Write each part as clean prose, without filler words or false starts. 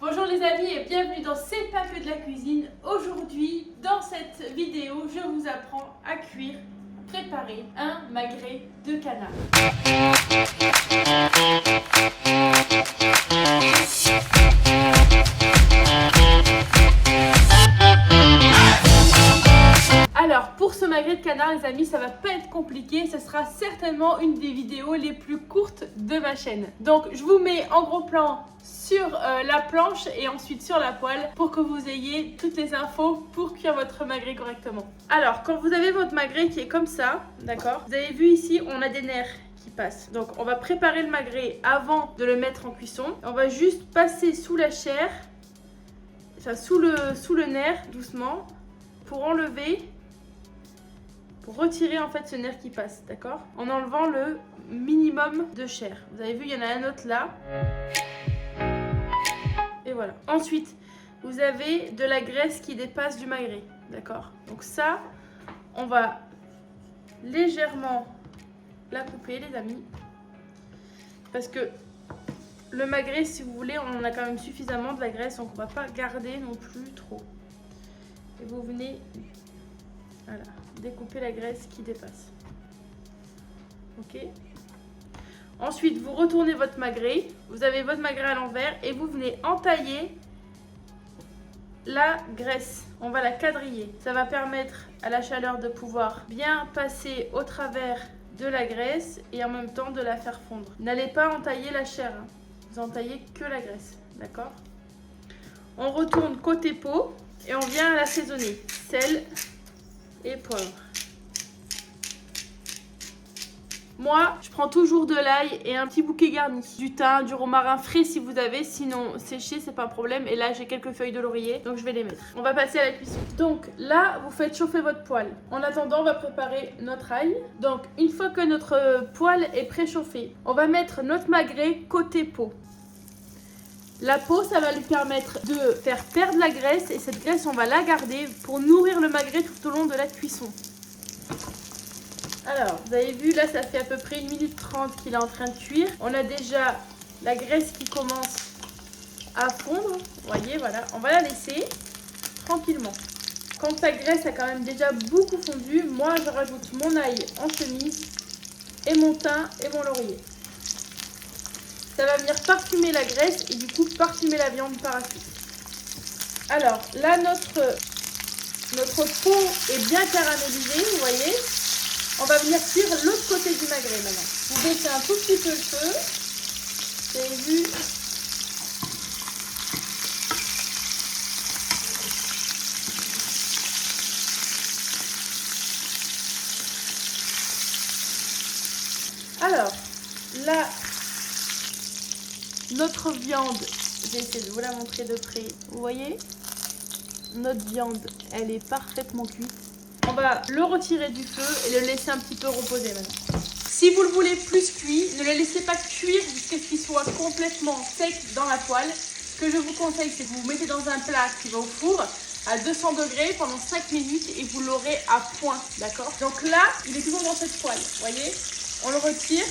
Bonjour les amis et bienvenue dans C'est pas que de la cuisine. Aujourd'hui, dans cette vidéo, je vous apprends à cuire, préparer un magret de canard. Alors, pour ce magret de canard, les amis, ça va pas être compliqué. Ça sera certainement une des vidéos les plus courtes de ma chaîne. Donc, je vous mets en gros plan sur la planche et ensuite sur la poêle pour que vous ayez toutes les infos pour cuire votre magret correctement. Alors, quand vous avez votre magret qui est comme ça, d'accord, vous avez vu ici, on a des nerfs qui passent. Donc, on va préparer le magret avant de le mettre en cuisson. On va juste passer sous la chair, enfin sous le nerf, doucement, pour enlever, pour retirer en fait ce nerf qui passe, d'accord, en enlevant le minimum de chair. Vous avez vu, il y en a un autre là. Et voilà. Ensuite, vous avez de la graisse qui dépasse du magret, d'accord. Donc ça, on va légèrement la couper, les amis, parce que le magret, si vous voulez, on en a quand même suffisamment de la graisse, donc on va pas garder non plus trop. Et vous venez, voilà, découper la graisse qui dépasse. Ok. Ensuite, vous retournez votre magret, vous avez votre magret à l'envers et vous venez entailler la graisse. On va la quadriller. Ça va permettre à la chaleur de pouvoir bien passer au travers de la graisse et en même temps de la faire fondre. N'allez pas entailler la chair, hein. Vous entaillez que la graisse, d'accord? On retourne côté peau et on vient l'assaisonner. Sel et poivre. Moi, je prends toujours de l'ail et un petit bouquet garni. Du thym, du romarin frais si vous avez, sinon séché, c'est pas un problème. Et là, j'ai quelques feuilles de laurier, donc je vais les mettre. On va passer à la cuisson. Donc là, vous faites chauffer votre poêle. En attendant, on va préparer notre ail. Donc, une fois que notre poêle est préchauffée, on va mettre notre magret côté peau. La peau, ça va lui permettre de faire perdre la graisse et cette graisse, on va la garder pour nourrir le magret tout au long de la cuisson. Alors, vous avez vu, là, ça fait à peu près 1 minute 30 qu'il est en train de cuire. On a déjà la graisse qui commence à fondre. Vous voyez, voilà. On va la laisser tranquillement. Quand ta graisse a quand même déjà beaucoup fondu, moi, je rajoute mon ail en chemise et mon thym et mon laurier. Ça va venir parfumer la graisse et du coup, parfumer la viande par la suite. Alors, là, notre peau est bien caramélisée, vous voyez. On va venir cuire l'autre côté du magret maintenant. Vous baissez un tout petit peu le feu. Vous avez vu? Alors, là, notre viande, je vais essayer de vous la montrer de près. Vous voyez? Notre viande, elle est parfaitement cuite. On va le retirer du feu et le laisser un petit peu reposer maintenant. Si vous le voulez plus cuit, ne le laissez pas cuire jusqu'à ce qu'il soit complètement sec dans la poêle. Ce que je vous conseille, c'est que vous mettez dans un plat qui va au four à 200 degrés pendant 5 minutes et vous l'aurez à point, d'accord? Donc là, il est toujours dans cette poêle, vous voyez? On le retire.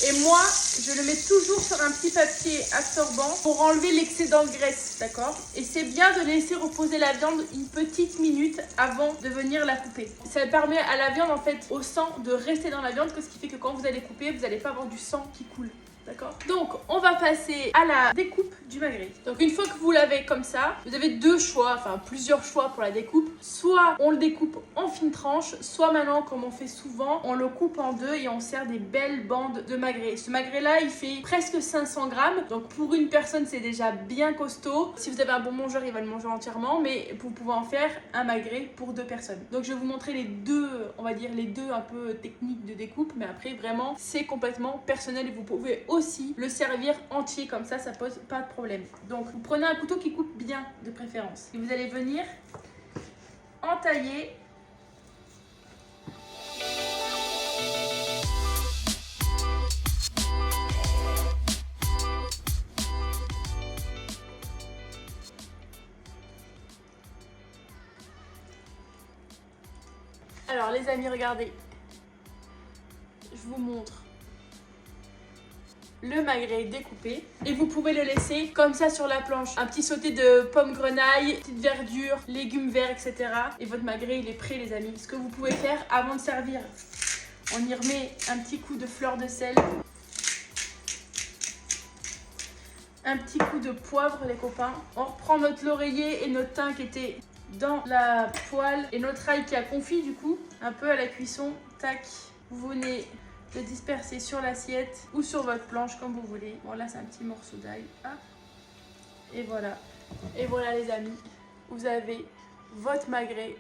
Et moi, je le mets toujours sur un petit papier absorbant pour enlever l'excédent de graisse, d'accord? Et c'est bien de laisser reposer la viande une petite minute avant de venir la couper. Ça permet à la viande, en fait, au sang de rester dans la viande, ce qui fait que quand vous allez couper, vous n'allez pas avoir du sang qui coule. D'accord? Donc, on va passer à la découpe du magret. Donc, une fois que vous l'avez comme ça, vous avez deux choix, enfin plusieurs choix pour la découpe. Soit on le découpe en fines tranches, soit maintenant, comme on fait souvent, on le coupe en deux et on sert des belles bandes de magret. Ce magret-là, il fait presque 500 grammes. Donc, pour une personne, c'est déjà bien costaud. Si vous avez un bon mangeur, il va le manger entièrement. Mais vous pouvez en faire un magret pour deux personnes. Donc, je vais vous montrer les deux, on va dire les deux un peu techniques de découpe. Mais après, vraiment, c'est complètement personnel et vous pouvez aussi le servir entier comme ça pose pas de problème. Donc vous prenez un couteau qui coupe bien de préférence et vous allez venir entailler alors les amis, regardez, je vous montre. le magret découpé et vous pouvez le laisser comme ça sur la planche. Un petit sauté de pommes grenaille, petite verdure, légumes verts, etc. Et votre magret il est prêt les amis. Ce que vous pouvez faire avant de servir, on y remet un petit coup de fleur de sel, un petit coup de poivre les copains. On reprend notre laurier et notre thym qui était dans la poêle et notre ail qui a confit du coup un peu à la cuisson. Tac, vous venez le disperser sur l'assiette ou sur votre planche comme vous voulez. Bon là c'est un petit morceau d'ail. Et voilà. Et voilà les amis, vous avez votre magret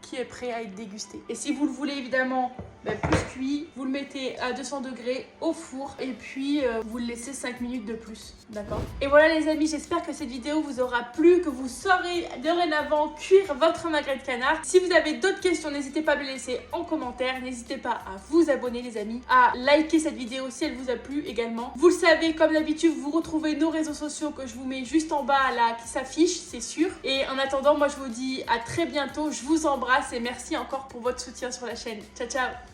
qui est prêt à être dégusté. Et si vous le voulez évidemment plus cuit, vous le mettez à 200 degrés au four et puis vous le laissez 5 minutes de plus. D'accord? Et voilà les amis, j'espère que cette vidéo vous aura plu, que vous saurez dorénavant cuire votre magret de canard. Si vous avez d'autres questions, n'hésitez pas à me les laisser en commentaire. N'hésitez pas à vous abonner les amis, à liker cette vidéo si elle vous a plu également. Vous le savez, comme d'habitude, vous retrouvez nos réseaux sociaux que je vous mets juste en bas là qui s'affichent, c'est sûr. Et en attendant, moi je vous dis à très bientôt. Je vous embrasse et merci encore pour votre soutien sur la chaîne. Ciao ciao.